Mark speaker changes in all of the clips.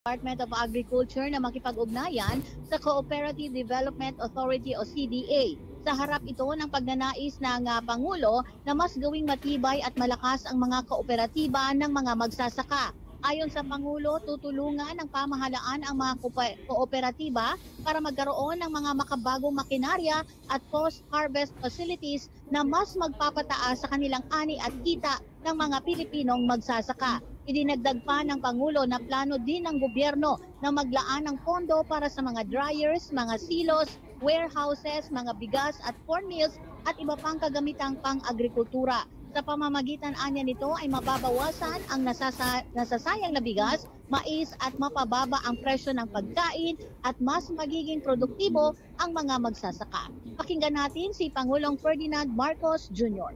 Speaker 1: Department of Agriculture na makipag-ugnayan sa Cooperative Development Authority o CDA. Sa harap ito ng pagnanais ng Pangulo na mas gawing matibay at malakas ang mga kooperatiba ng mga magsasaka. Ayon sa Pangulo, tutulungan ng pamahalaan ang mga kooperatiba para magkaroon ng mga makabagong makinarya at post-harvest facilities na mas magpapataas sa kanilang ani at kita ng mga Pilipinong magsasaka. Idinagdag pa ng Pangulo na plano din ng gobyerno na maglaan ng pondo para sa mga dryers, mga silos, warehouses, mga bigas at corn mills at iba pang kagamitang pang-agrikultura. Sa pamamagitan anya nito ay mababawasan ang nasasayang na bigas, mais at mapababa ang presyo ng pagkain at mas magiging produktibo ang mga magsasaka. Pakinggan natin si Pangulong Ferdinand Marcos Jr.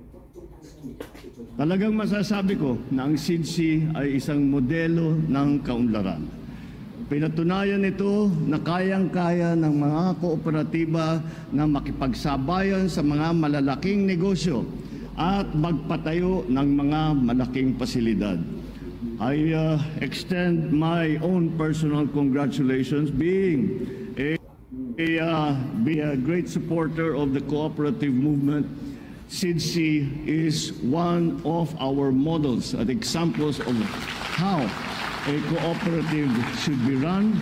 Speaker 2: Talagang masasabi ko na ang SIDC ay isang modelo ng kaunlaran. Pinatunayan nito na kayang-kaya ng mga kooperatiba na makipagsabayan sa mga malalaking negosyo at magpatayo ng mga malaking pasilidad. I extend my own personal congratulations being a great supporter of the cooperative movement. SIDC is one of our models and examples of how a cooperative should be run,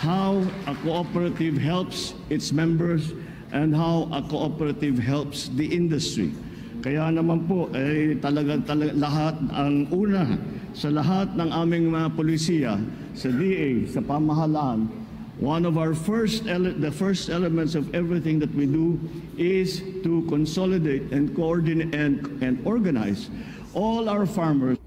Speaker 2: how a cooperative helps its members, and how a cooperative helps the industry. Kaya naman po, talagang lahat ang una sa lahat ng aming mga polisiya, sa DA, sa pamahalaan, one of our the first elements of everything that we do is to consolidate and coordinate and organize all our farmers